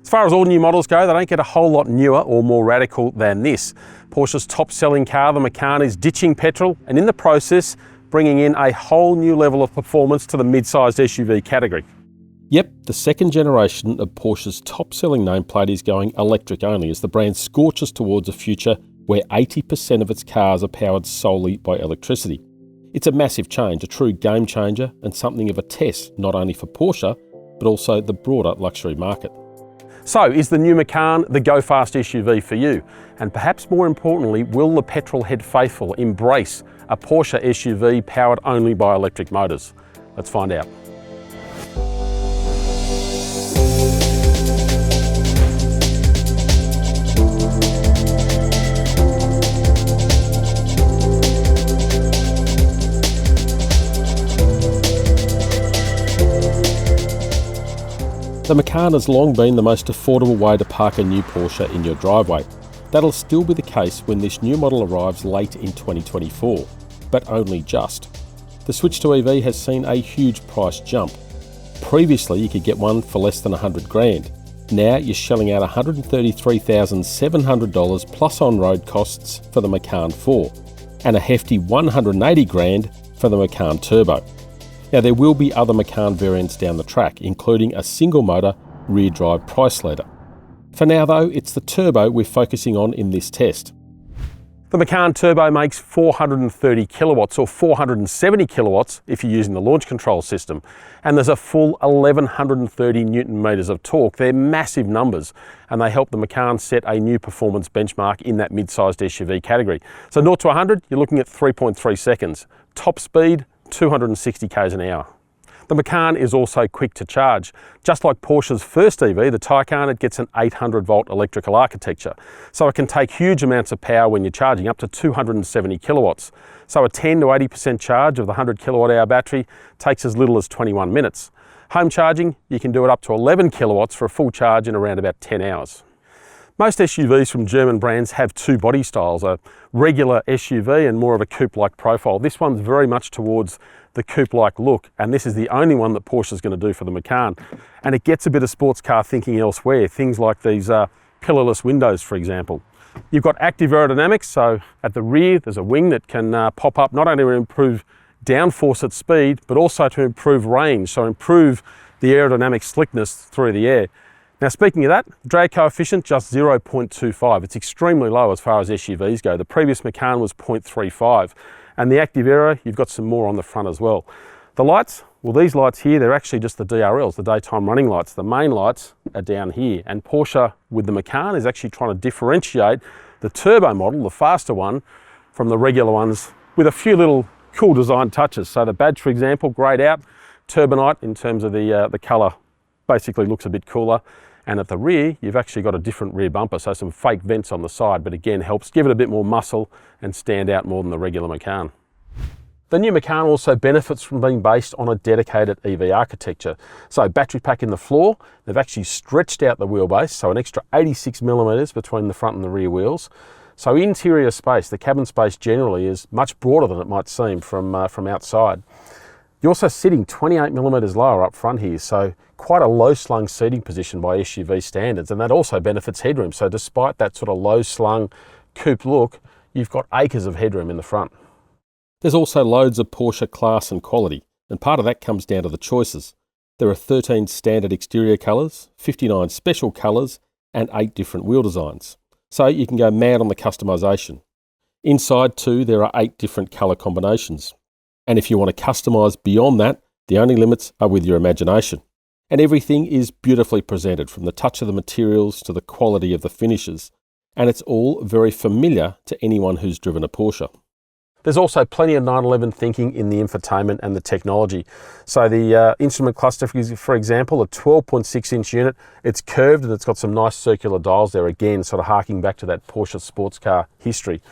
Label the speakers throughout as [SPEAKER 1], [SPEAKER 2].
[SPEAKER 1] As far as all new models go, they don't get a whole lot newer or more radical than this. Porsche's top-selling car, the Macan, is ditching petrol and in the process bringing in a whole new level of performance to the mid-sized SUV category. Yep, the second generation of Porsche's top-selling nameplate is going electric only as the brand scorches towards a future where 80% of its cars are powered solely by electricity. It's a massive change, a true game changer and something of a test not only for Porsche but also the broader luxury market. So, is the new Macan the go-fast SUV for you? And perhaps more importantly, will the petrol-head faithful embrace a Porsche SUV powered only by electric motors? Let's find out. The Macan has long been the most affordable way to park a new Porsche in your driveway. That'll still be the case when this new model arrives late in 2024, but only just. The switch to EV has seen a huge price jump. Previously you could get one for less than 100 grand. Now you're shelling out $133,700 plus on-road costs for the Macan 4 and a hefty 180 grand for the Macan Turbo. Now there will be other Macan variants down the track, including a single motor rear drive price ladder. For now though, it's the Turbo we're focusing on in this test. The Macan Turbo makes 430 kilowatts or 470 kilowatts if you're using the launch control system. And there's a full 1130 Newton meters of torque. They're massive numbers and they help the Macan set a new performance benchmark in that mid-sized SUV category. So 0 to 100, you're looking at 3.3 seconds. Top speed, 260 k's an hour. The Macan is also quick to charge. Just like Porsche's first EV, the Taycan, it gets an 800 volt electrical architecture. So it can take huge amounts of power when you're charging, up to 270 kilowatts. So a 10 to 80% charge of the 100 kilowatt hour battery takes as little as 21 minutes. Home charging, you can do it up to 11 kilowatts for a full charge in around about 10 hours. Most SUVs from German brands have two body styles, a regular SUV and more of a coupe-like profile. This one's very much towards the coupe-like look, and this is the only one that Porsche's going to do for the Macan. And it gets a bit of sports car thinking elsewhere, things like these pillarless windows, for example. You've got active aerodynamics, so at the rear there's a wing that can pop up not only to improve downforce at speed, but also to improve range, so improve the aerodynamic slickness through the air. Now speaking of that, drag coefficient just 0.25. It's extremely low as far as SUVs go. The previous Macan was 0.35. And the active aero, you've got some more on the front as well. The lights, well these lights here, they're actually just the DRLs, the daytime running lights. The main lights are down here. And Porsche with the Macan is actually trying to differentiate the turbo model, the faster one, from the regular ones with a few little cool design touches. So the badge, for example, greyed out, turbonite in terms of the colour basically looks a bit cooler. And at the rear, you've actually got a different rear bumper, so some fake vents on the side, but again, helps give it a bit more muscle and stand out more than the regular Macan. The new Macan also benefits from being based on a dedicated EV architecture. So battery pack in the floor, they've actually stretched out the wheelbase, so an extra 86 millimeters between the front and the rear wheels. So interior space, the cabin space generally is much broader than it might seem from outside. You're also sitting 28 millimeters lower up front here, so quite a low slung seating position by SUV standards, and that also benefits headroom. So despite that sort of low slung coupe look, you've got acres of headroom in the front. There's also loads of Porsche class and quality, and part of that comes down to the choices. There are 13 standard exterior colours, 59 special colours, and 8 different wheel designs. So you can go mad on the customisation. Inside too, there are 8 different colour combinations. And if you want to customise beyond that, the only limits are with your imagination. And everything is beautifully presented, from the touch of the materials to the quality of the finishes. And it's all very familiar to anyone who's driven a Porsche. There's also plenty of 911 thinking in the infotainment and the technology. So the instrument cluster, for example, a 12.6-inch unit, it's curved and it's got some nice circular dials there, again, sort of harking back to that Porsche sports car history.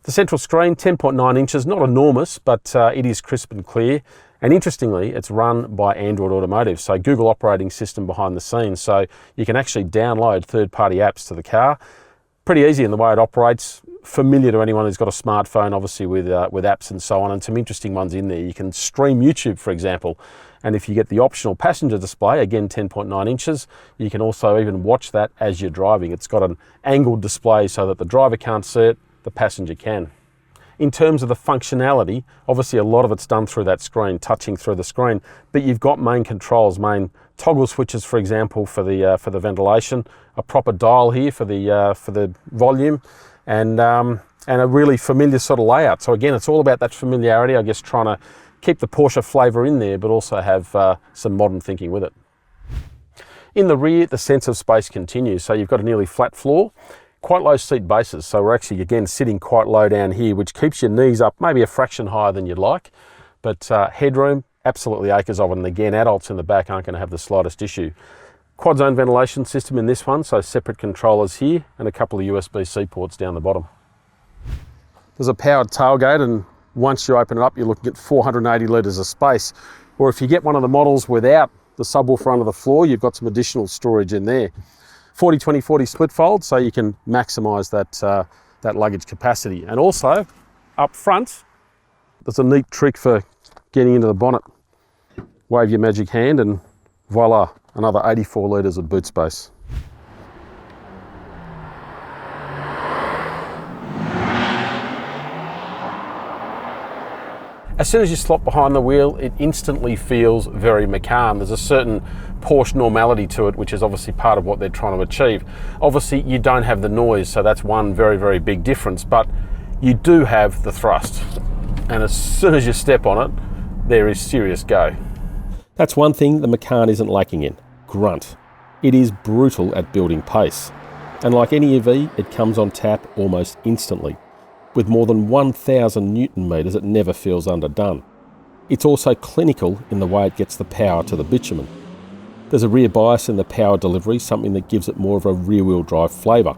[SPEAKER 1] The central screen, 10.9 inches, not enormous, but it is crisp and clear. And interestingly, it's run by Android Automotive, so Google operating system behind the scenes. So you can actually download third-party apps to the car. Pretty easy in the way it operates, familiar to anyone who's got a smartphone, obviously with apps and so on, and some interesting ones in there. You can stream YouTube, for example, And if you get the optional passenger display, again 10.9 inches, you can also even watch that as you're driving. It's got an angled display so that the driver can't see it, the passenger can. In terms of the functionality, obviously a lot of it's done through that screen, touching through the screen, but you've got main controls, main toggle switches, for example, for the ventilation, a proper dial here for the volume, and a really familiar sort of layout. So again, it's all about that familiarity, I guess, trying to keep the Porsche flavour in there, but also have some modern thinking with it. In the rear, the sense of space continues. So you've got a nearly flat floor, quite low seat bases. So we're actually, again, sitting quite low down here, which keeps your knees up maybe a fraction higher than you'd like. But headroom, absolutely acres of it. And again, adults in the back aren't going to have the slightest issue. Quad zone ventilation system in this one, so separate controllers here and a couple of USB-C ports down the bottom. There's a powered tailgate, and once you open it up, you're looking at 480 litres of space. Or if you get one of the models without the subwoofer under the floor, you've got some additional storage in there. 40-20-40 split fold, so you can maximise that luggage capacity. And also, up front, there's a neat trick for getting into the bonnet. Wave your magic hand and voila, another 84 litres of boot space. As soon as you slot behind the wheel, it instantly feels very Macan. There's a certain Porsche normality to it, which is obviously part of what they're trying to achieve. Obviously, you don't have the noise, so that's one very, very big difference, but you do have the thrust. And as soon as you step on it, there is serious go. That's one thing the Macan isn't lacking in, grunt. It is brutal at building pace. And like any EV, it comes on tap almost instantly. With more than 1,000 Newton meters, it never feels underdone. It's also clinical in the way it gets the power to the bitumen. There's a rear bias in the power delivery, something that gives it more of a rear-wheel drive flavour.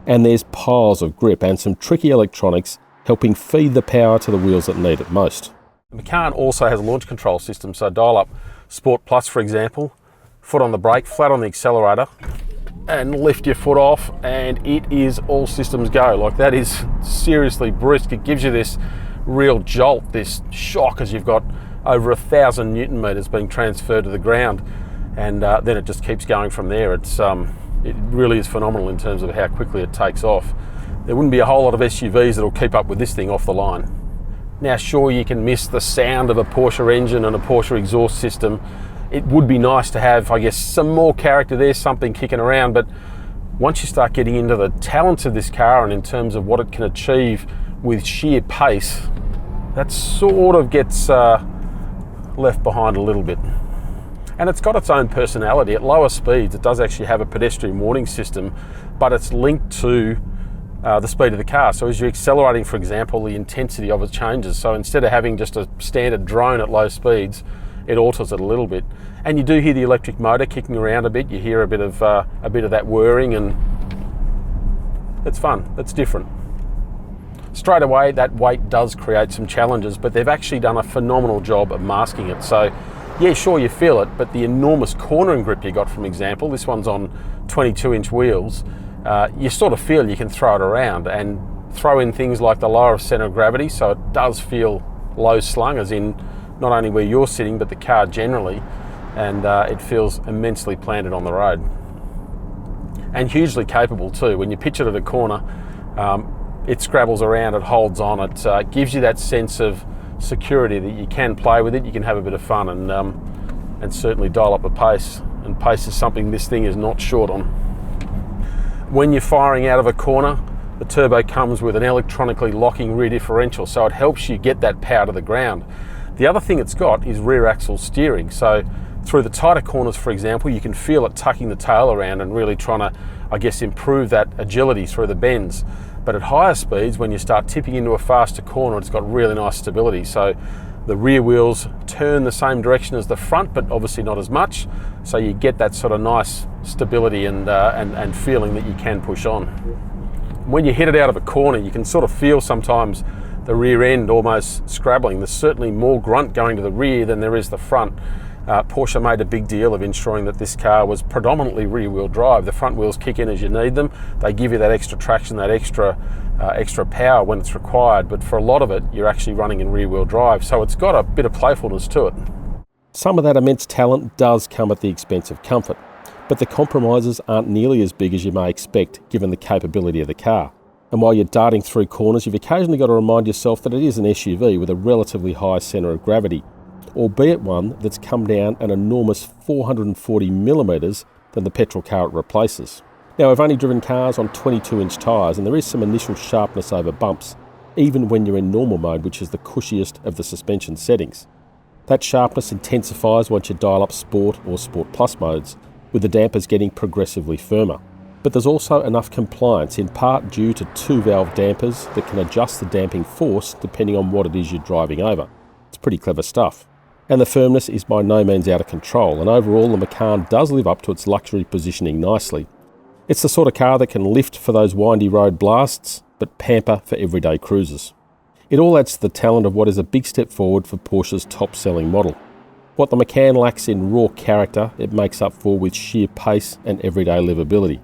[SPEAKER 1] And there's piles of grip and some tricky electronics helping feed the power to the wheels that need it most. The Macan also has a launch control system, so dial up Sport Plus, for example, foot on the brake, flat on the accelerator, and lift your foot off, and it is all systems go. Like, that is seriously brisk. It gives you this real jolt, this shock, as you've got over 1,000 Newton meters being transferred to the ground, and then it just keeps going from there. It really is phenomenal in terms of how quickly it takes off. There wouldn't be a whole lot of SUVs that'll keep up with this thing off the line. Now, sure, you can miss the sound of a Porsche engine and a Porsche exhaust system. It would be nice to have, I guess, some more character there, something kicking around, but once you start getting into the talents of this car and in terms of what it can achieve with sheer pace, that sort of gets left behind a little bit. And it's got its own personality. At lower speeds, it does actually have a pedestrian warning system, but it's linked to the speed of the car. So as you're accelerating, for example, the intensity of it changes. So instead of having just a standard drone at low speeds, it alters it a little bit. And you do hear the electric motor kicking around a bit. You hear a bit of that whirring, and it's fun. It's different. Straight away, that weight does create some challenges, but they've actually done a phenomenal job of masking it. So yeah, sure, you feel it, but the enormous cornering grip you got, from example, this one's on 22-inch wheels, you sort of feel you can throw it around and throw in things like the lower centre of gravity, so it does feel low slung, as in not only where you're sitting, but the car generally, and it feels immensely planted on the road. And hugely capable too. When you pitch it at a corner, it scrabbles around, it holds on, it gives you that sense of security that you can play with it, you can have a bit of fun, and certainly dial up the pace. And pace is something this thing is not short on. When you're firing out of a corner, the turbo comes with an electronically locking rear differential, so it helps you get that power to the ground. The other thing it's got is rear axle steering. So through the tighter corners, for example, you can feel it tucking the tail around and really trying to, I guess, improve that agility through the bends. But at higher speeds, when you start tipping into a faster corner, it's got really nice stability. So the rear wheels turn the same direction as the front, but obviously not as much. So you get that sort of nice stability and feeling that you can push on. When you hit it out of a corner, you can sort of feel sometimes the rear end almost scrabbling. There's certainly more grunt going to the rear than there is the front. Porsche made a big deal of ensuring that this car was predominantly rear-wheel drive. The front wheels kick in as you need them. They give you that extra traction, that extra power when it's required, but for a lot of it, you're actually running in rear-wheel drive. So it's got a bit of playfulness to it. Some of that immense talent does come at the expense of comfort, but the compromises aren't nearly as big as you may expect given the capability of the car. And while you're darting through corners, you've occasionally got to remind yourself that it is an SUV with a relatively high centre of gravity, albeit one that's come down an enormous 440 millimetres than the petrol car it replaces. Now, I've only driven cars on 22-inch tyres, and there is some initial sharpness over bumps, even when you're in normal mode, which is the cushiest of the suspension settings. That sharpness intensifies once you dial up Sport or Sport Plus modes, with the dampers getting progressively firmer. But there's also enough compliance, in part due to 2-valve dampers that can adjust the damping force depending on what it is you're driving over. It's pretty clever stuff. And the firmness is by no means out of control, and overall the Macan does live up to its luxury positioning nicely. It's the sort of car that can lift for those windy road blasts, but pamper for everyday cruises. It all adds to the talent of what is a big step forward for Porsche's top-selling model. What the Macan lacks in raw character, it makes up for with sheer pace and everyday livability.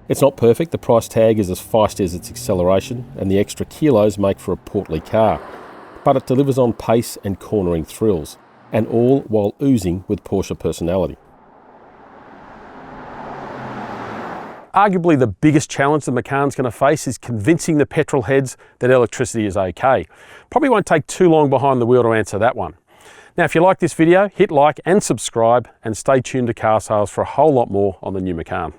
[SPEAKER 1] It's not perfect, the price tag is as feisty as its acceleration, and the extra kilos make for a portly car. But it delivers on pace and cornering thrills, and all while oozing with Porsche personality. Arguably the biggest challenge the Macan's going to face is convincing the petrol heads that electricity is okay. Probably won't take too long behind the wheel to answer that one. Now, if you like this video, hit like and subscribe, and stay tuned to Car Sales for a whole lot more on the new Macan.